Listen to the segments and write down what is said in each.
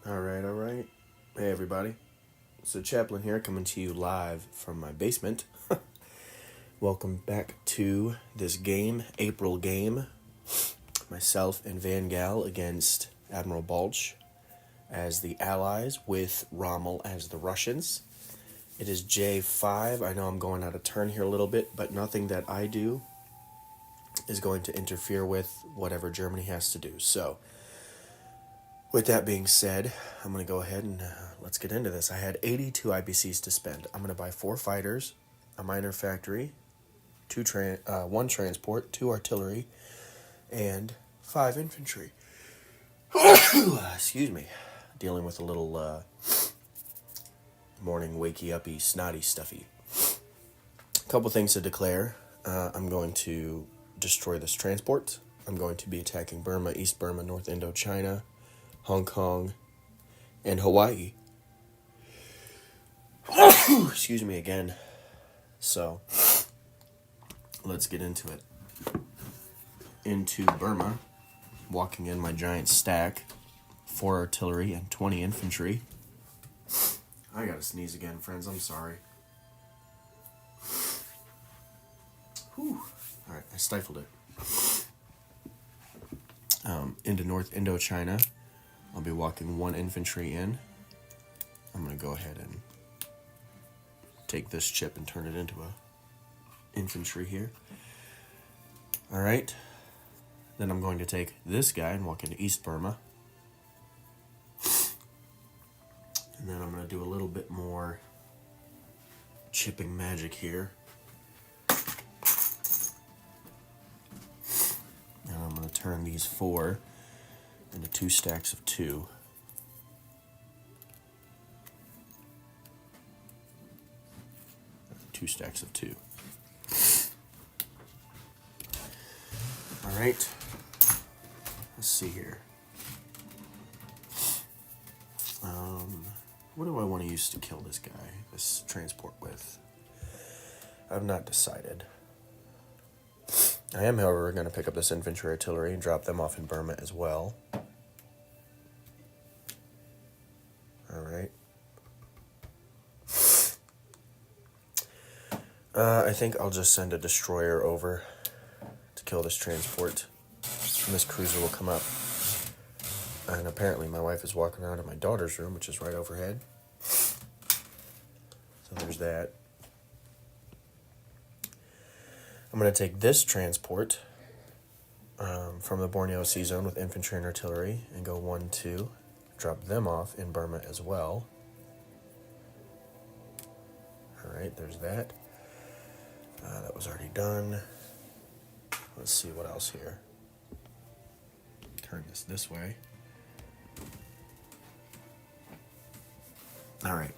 All right. Hey, everybody. So, Chaplain here, coming to you live from my basement. Welcome back to this game, April game. Myself and VanGal against Admiral Balch as the Allies, with Rommel as the Russians. It is J5. I know I'm going out of turn here a little bit, but nothing that I do is going to interfere with whatever Germany has to do. So, with that being said, I'm going to go ahead and let's get into this. I had 82 IBCs to spend. I'm going to buy 4 fighters, a minor factory, 1 transport, 2 artillery, and 5 infantry. Excuse me. Dealing with a little morning wakey-uppy, snotty stuffy. A couple things to declare. I'm going to destroy this transport. I'm going to be attacking Burma, East Burma, North Indochina, Hong Kong, and Hawaii. Excuse me again. So, let's get into it. Into Burma, walking in my giant stack, 4 artillery and 20 infantry. I gotta sneeze again, friends. I'm sorry. Whew. Alright, I stifled it. Into North Indochina, I'll be walking 1 infantry in. I'm going to go ahead and take this chip and turn it into a infantry here. Alright. Then I'm going to take this guy and walk into East Burma. And then I'm going to do a little bit more chipping magic here. And I'm going to turn these 4 into 2 stacks of 2. Two stacks of 2. Alright. Let's see here. What do I want to use to kill this guy, this transport with? I've not decided. I am, however, going to pick up this infantry artillery and drop them off in Burma as well. Alright. I think I'll just send a destroyer over to kill this transport. And this cruiser will come up. And apparently my wife is walking around in my daughter's room, which is right overhead. So there's that. I'm going to take this transport from the Borneo Sea Zone with infantry and artillery and go 1, 2. Drop them off in Burma as well. Alright, there's that. That was already done. Let's see what else here. Turn this way. Alright.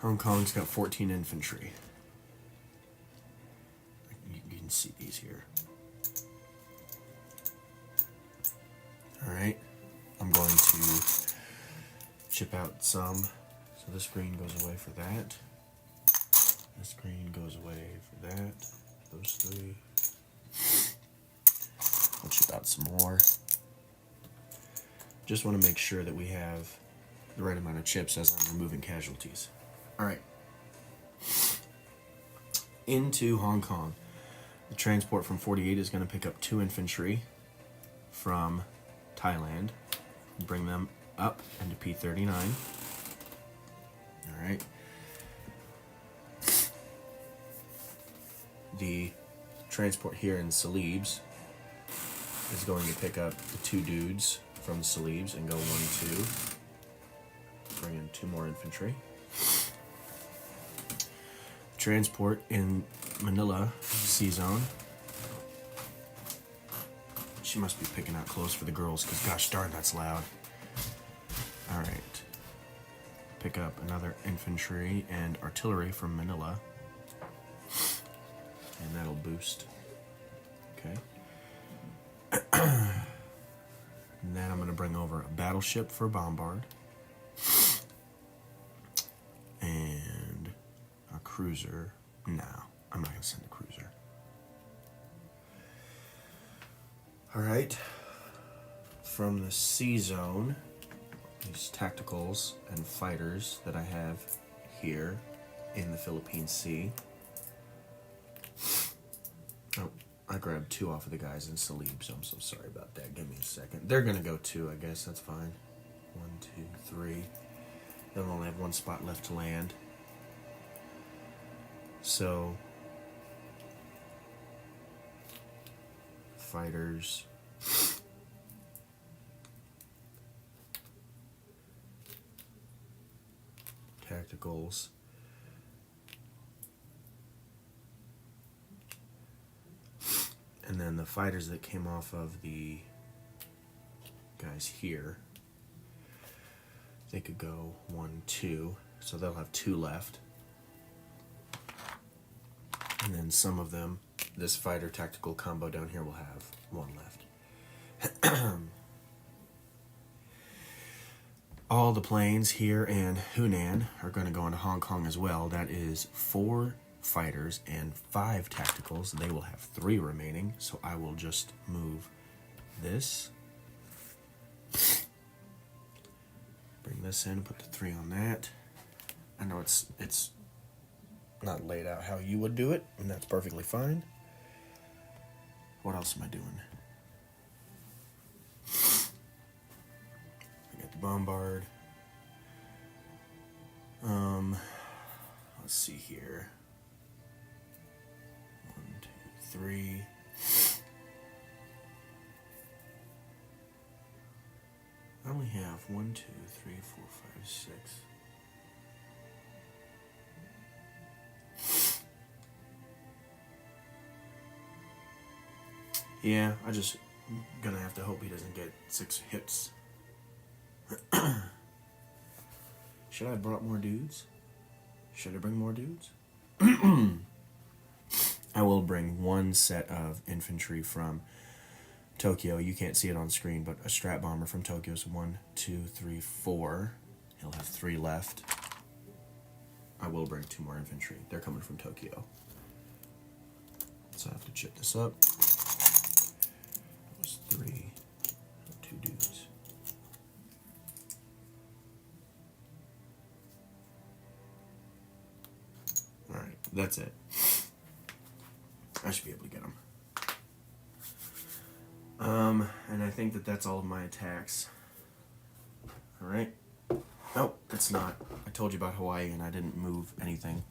Hong Kong's got 14 infantry. You can see these here. Alright. I'm going to chip out some. So this green goes away for that. This green goes away for that. Those 3. I'll chip out some more. Just want to make sure that we have the right amount of chips as I'm removing casualties. Alright. Into Hong Kong. The transport from 48 is going to pick up 2 infantry from Thailand. Bring them up into P39. Alright. The transport here in Celebes is going to pick up the 2 dudes from Celebes and go 1, 2. Bring in 2 more infantry. Transport in Manila Sea Zone. She must be picking out clothes for the girls because gosh darn that's loud. Alright. Pick up another infantry and artillery from Manila. And that'll boost. Okay. And then I'm going to bring over a battleship for bombard. And a cruiser. No, I'm not going to send a cruiser. Alright. from the C zone, these tacticals and fighters that I have here in the Philippine Sea. Oh, I grabbed 2 off of the guys in Salib, so I'm so sorry about that. Give me a second. They're going to go 2, I guess. That's fine. 1, 2, 3. They'll only have 1 spot left to land. So, fighters. Tacticals. And then the fighters that came off of the guys here, they could go 1, 2, so they'll have 2 left. And then some of them, this fighter tactical combo down here will have 1 left. All the planes here in Hunan are going to go into Hong Kong as well. That is 4 fighters and 5 tacticals. They will have 3 remaining, so I will just move this. Bring this in, put the 3 on that. I know it's not laid out how you would do it, and that's perfectly fine. What else am I doing? I got the bombard. Let's see here. 1, 2, 3. I only have 1, 2, 3, 4, 5, 6. Yeah, I just gonna have to hope he doesn't get 6 hits. Should I have brought more dudes? Should I bring more dudes? I will bring 1 set of infantry from Tokyo. You can't see it on screen, but a strat bomber from Tokyo is 1, 2, 3, 4. He'll have 3 left. I will bring 2 more infantry. They're coming from Tokyo. So I have to chip this up. That was 3. 2 dudes. Alright, that's it. I should be able to get them. And I think that that's all of my attacks. Alright. Oh, that's not. I told you about Hawaii and I didn't move anything.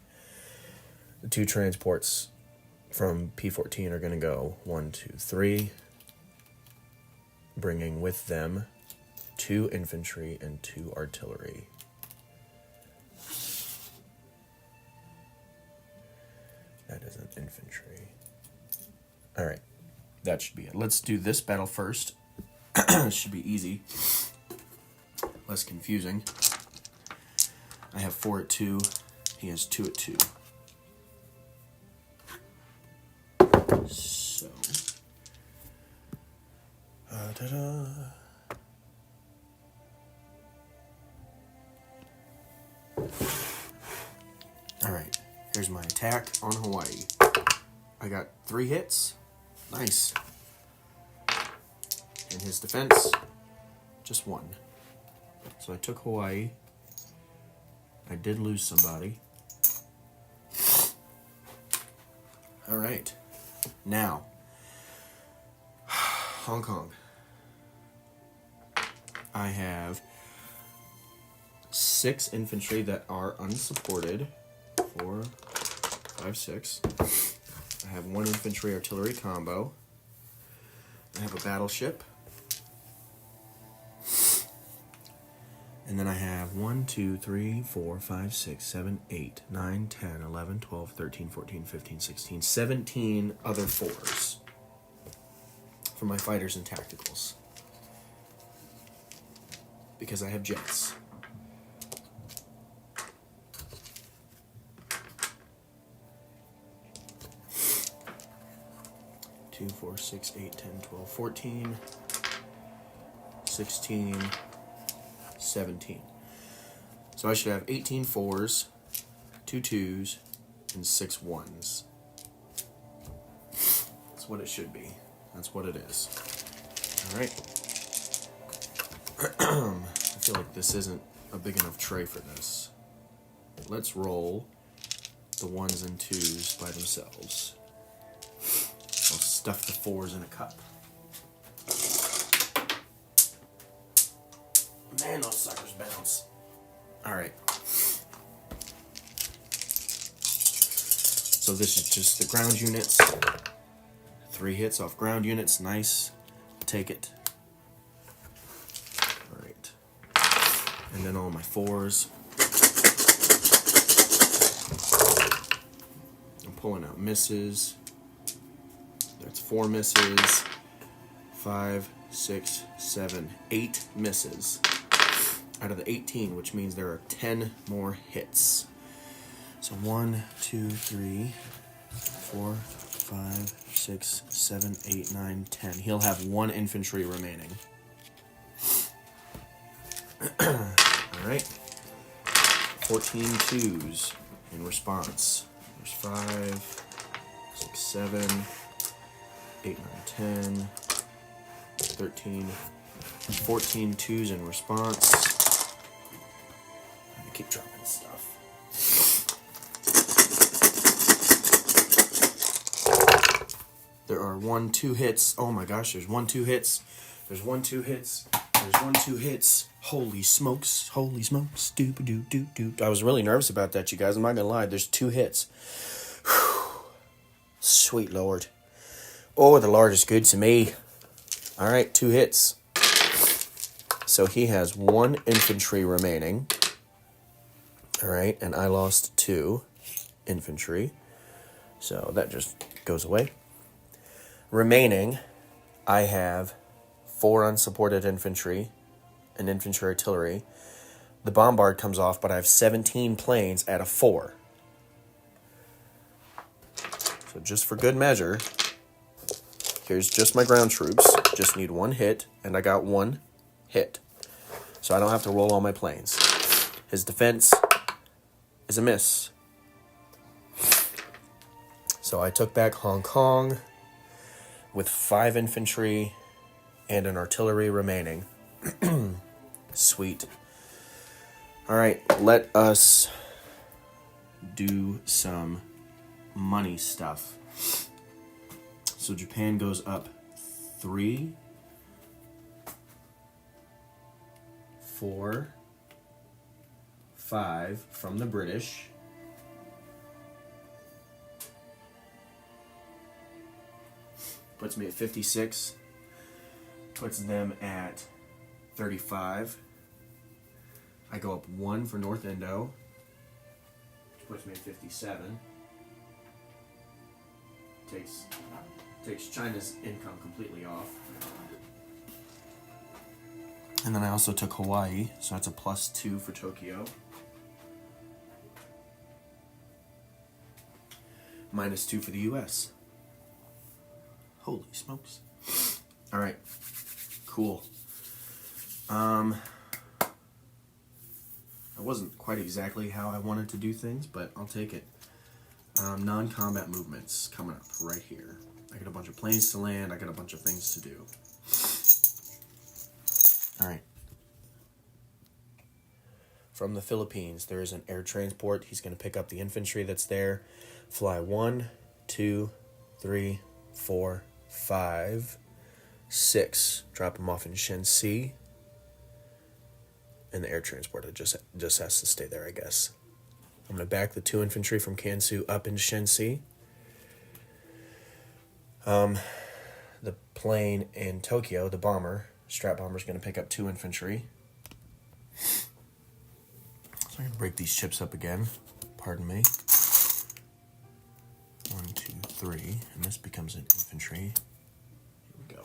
The 2 transports from P-14 are going to go 1, 2, 3. Bringing with them 2 infantry and 2 artillery. That isn't infantry. Alright. That should be it. Let's do this battle first. This should be easy. Less confusing. I have 4 at 2. He has 2 at 2. So. Ta-da. Alright. Here's my attack on Hawaii. I got 3 hits. Nice. In his defense, just 1. So I took Hawaii. I did lose somebody. Alright. Now, Hong Kong. I have 6 infantry that are unsupported. 4, 5, 6. I have 1 infantry artillery combo. I have a battleship. And then I have 1, 2, 3, 4, 5, 6, 7, 8, 9, 10, 11, 12, 13, 14, 15, 16, 17 other 4s for my fighters and tacticals. Because I have jets. Two, 4, 6, 8, 10, 12, 14, 16, 17. So I should have 18 4s, 2 2s, and 6 1s. That's what it should be. That's what it is. Alright. this isn't a big enough tray for this. Let's roll the 1s and 2s by themselves. I'll stuff the 4s in a cup. Man, those suckers bounce. Alright. So this is just the ground units. 3 hits off ground units. Nice. Take it. Alright. And then all my 4s. I'm pulling out misses. That's 4 misses. 5, 6, 7, 8 misses out of the 18, which means there are 10 more hits. So 1, 2, 3, 4, 5, 6, 7, 8, 9, 10. He'll have 1 infantry remaining. Alright. 14 twos in response. There's 5, 6, 7, 8, 9, 10, 13, 14 twos in response. I keep dropping stuff. There are 1, 2 hits. Oh my gosh, there's 1, 2 hits. There's 1, 2 hits. There's 1, 2 hits. Holy smokes. Holy smokes. Doop-a-doop-doop-doop. I was really nervous about that, you guys. I'm not gonna lie. There's 2 hits. Whew. Sweet Lord. Oh, the Lord is good to me. Alright, 2 hits. So he has 1 infantry remaining. Alright, and I lost 2 infantry. So that just goes away. Remaining, I have 4 unsupported infantry and infantry artillery. The bombard comes off, but I have 17 planes at a 4. So just for good measure, here's just my ground troops. Just need 1 hit, and I got 1 hit. So I don't have to roll all my planes. His defense is a miss. So I took back Hong Kong with 5 infantry and an artillery remaining. Sweet. Alright, let us do some money stuff. So Japan goes up 3, 4, 5 from the British. Puts me at 56. Puts them at 35. I go up 1 for North Indo. Which puts me at 57. Takes China's income completely off. And then I also took Hawaii, so that's a +2 for Tokyo. -2 for the US. Holy smokes. Alright. Cool. That wasn't quite exactly how I wanted to do things, but I'll take it. Non-combat movements coming up right here. I got a bunch of planes to land. I got a bunch of things to do. Alright. From the Philippines, there is an air transport. He's going to pick up the infantry that's there. Fly 1, 2, 3, 4, 5, 6. Drop him off in Shenxi. And the air transport just has to stay there, I guess. I'm going to back the 2 infantry from Kansu up into Shenxi. The plane in Tokyo, the bomber, strap bomber, is going to pick up 2 infantry. So I'm going to break these chips up again. Pardon me. 1, 2, 3. And this becomes an infantry. Here we go.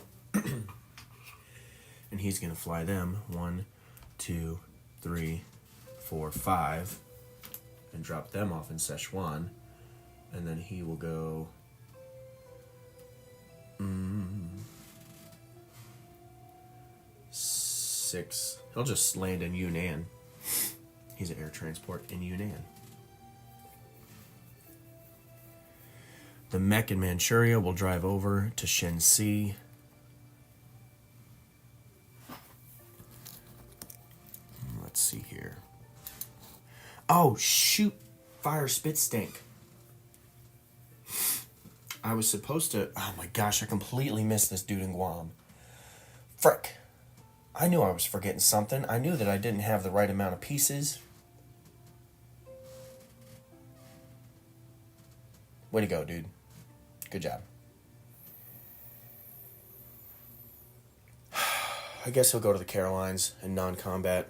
And he's going to fly them 1, 2, 3, 4, 5. And drop them off in Szechuan. And then he will go... 6. He'll just land in Yunnan. He's an air transport in Yunnan. The mech in Manchuria will drive over to Shenxi. see here. Oh, shoot. Fire spit stink. I was supposed to... Oh my gosh, I completely missed this dude in Guam. Frick. I knew I was forgetting something. I knew that I didn't have the right amount of pieces. Way to go, dude. Good job. I guess he'll go to the Carolines in non-combat.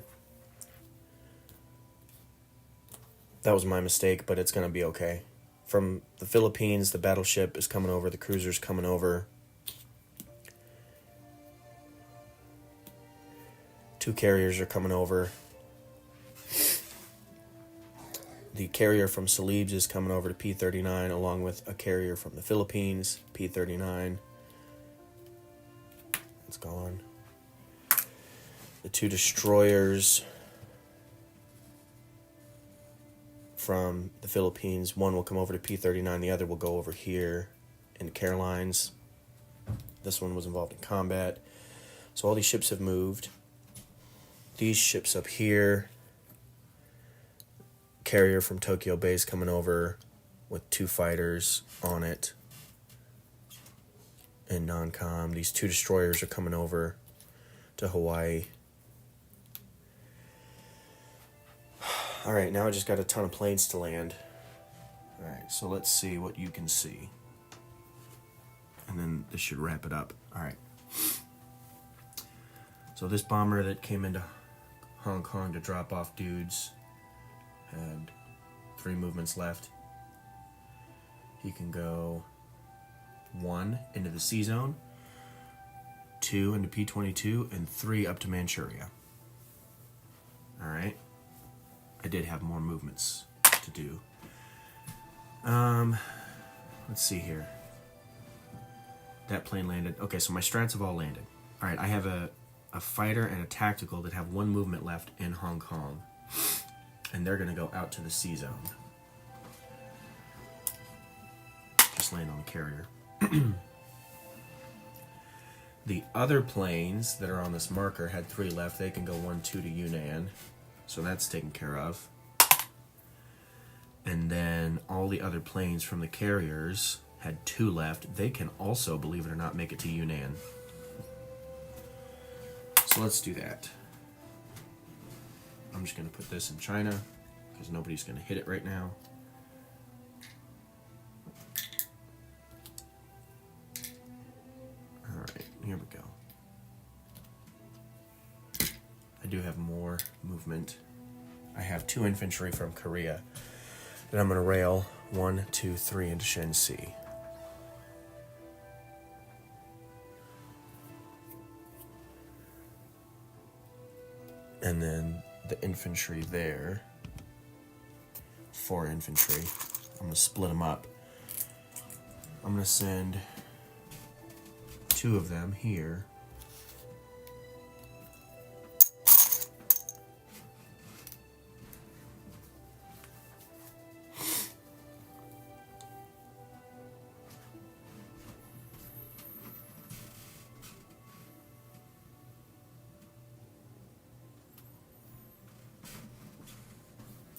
That was my mistake, but it's going to be okay. From the Philippines, the battleship is coming over. The cruiser's coming over. 2 carriers are coming over. The carrier from Celebes is coming over to P-39, along with a carrier from the Philippines, P-39. It's gone. The 2 destroyers from the Philippines, one will come over to P-39, the other will go over here in the Carolines. This one was involved in combat. So all these ships have moved. These ships up here, carrier from Tokyo Base coming over with 2 fighters on it in non-com. These 2 destroyers are coming over to Hawaii. Alright, now I just got a ton of planes to land. Alright, so let's see what you can see. And then this should wrap it up. Alright. So this bomber that came into Hong Kong to drop off dudes had 3 movements left. He can go 1 into the C zone, 2 into P-22, and 3 up to Manchuria. Alright. I did have more movements to do. Let's see here. That plane landed. Okay, so my strats have all landed. Alright, I have a fighter and a tactical that have 1 movement left in Hong Kong. And they're going to go out to the C zone. Just land on the carrier. The other planes that are on this marker had 3 left. They can go 1-2 to Yunnan. So that's taken care of. And then all the other planes from the carriers had 2 left. They can also, believe it or not, make it to Yunnan. So let's do that. I'm just going to put this in China because nobody's going to hit it right now. Alright, here we go. I do have more movement. I have 2 infantry from Korea that I'm going to rail 1, 2, 3 into Shensi. And then the infantry there, 4 infantry. I'm going to split them up. I'm going to send 2 of them here.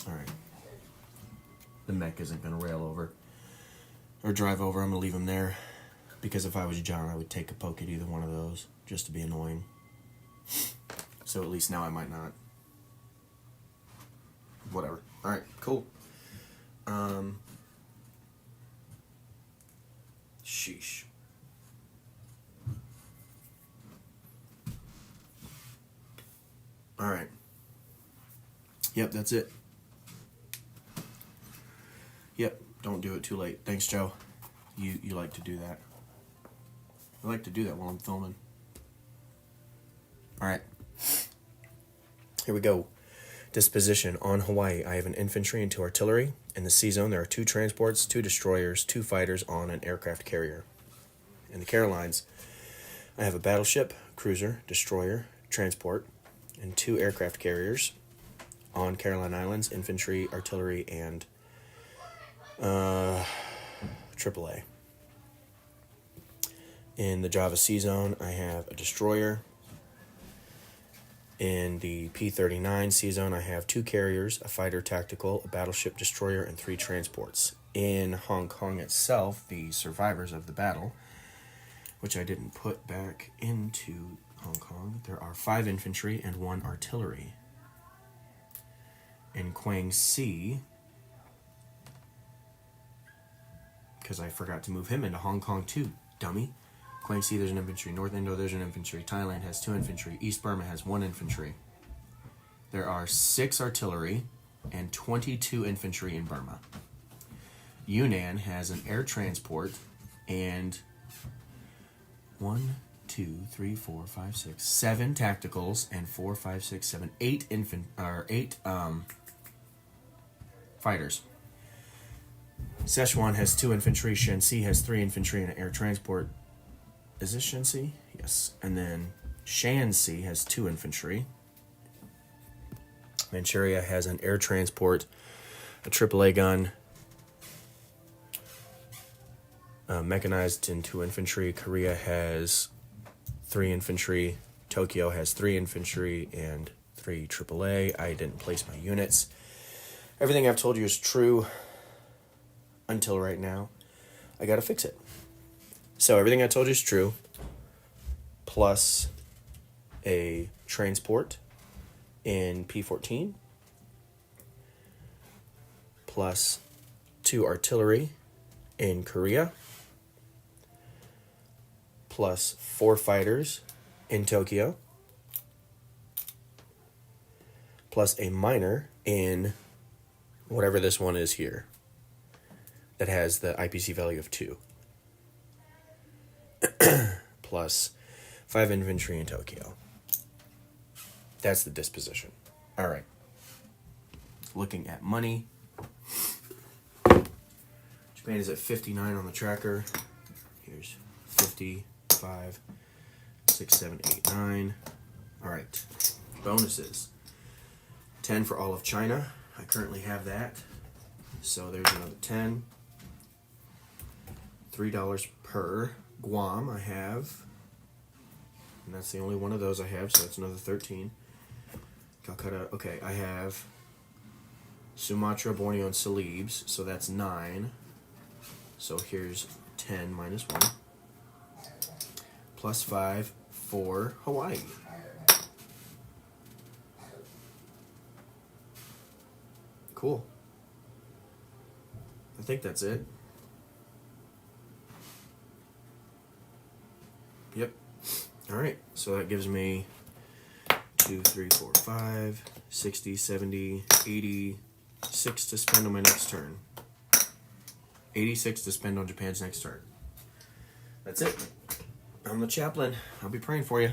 Alright. The mech isn't going to rail over or drive over. I'm going to leave him there because if I was John, I would take a poke at either one of those just to be annoying. So at least now I might not. Whatever. Alright, cool. Sheesh. Alright. Yep, that's it. Yep, don't do it too late. Thanks, Joe. You like to do that. I like to do that while I'm filming. Alright. Here we go. Disposition. On Hawaii, I have an infantry and 2 artillery. In the C zone, there are 2 transports, 2 destroyers, 2 fighters on an aircraft carrier. In the Carolines, I have a battleship, cruiser, destroyer, transport, and 2 aircraft carriers on Caroline Islands, infantry, artillery, and AAA. In the Java Sea Zone, I have a destroyer, In the P-39 Sea Zone, I have 2 carriers, a fighter tactical, a battleship destroyer, and 3 transports. In Hong Kong itself, the survivors of the battle, which I didn't put back into Hong Kong, there are 5 infantry and 1 artillery. In Quang Sea, because I forgot to move him into Hong Kong too, dummy. Quang Sea, there's an infantry. North Indo, there's an infantry. Thailand has 2 infantry. East Burma has 1 infantry. There are 6 artillery and 22 infantry in Burma. Yunnan has an air transport and 1, 2, 3, 4, 5, 6, 7 tacticals and 4, 5, 6, 7, 8 fighters. Sichuan has 2 infantry. Shenxi has 3 infantry and an air transport. Is this Shenxi? Yes. And then Shanxi has 2 infantry. Manchuria has an air transport, a AAA gun, mechanized and 2 infantry. Korea has 3 infantry. Tokyo has 3 infantry and 3 AAA. I didn't place my units. Everything I've told you is true until right now. I gotta fix it. So everything I told you is true, plus a transport in P-14, plus 2 artillery in Korea, plus 4 fighters in Tokyo, plus a miner in whatever this one is here that has the IPC value of 2. Plus 5 infantry in Tokyo. That's the disposition. All right. Looking at money. Japan is at 59 on the tracker. Here's 55, 6, 7, 8, 9. All right. Bonuses. 10 for all of China. I currently have that. So there's another 10. $3 per. Guam I have, and that's the only one of those I have, so that's another 13. Calcutta, okay, I have Sumatra, Borneo, and Celebes, so that's 9. So here's 10 minus 1. Plus 5 for Hawaii. Cool. I think that's it. Yep. All right. So that gives me 2, 3, 4, 5, 60, 70, 86 to spend on my next turn. 86 to spend on Japan's next turn. That's it. I'm the chaplain. I'll be praying for you.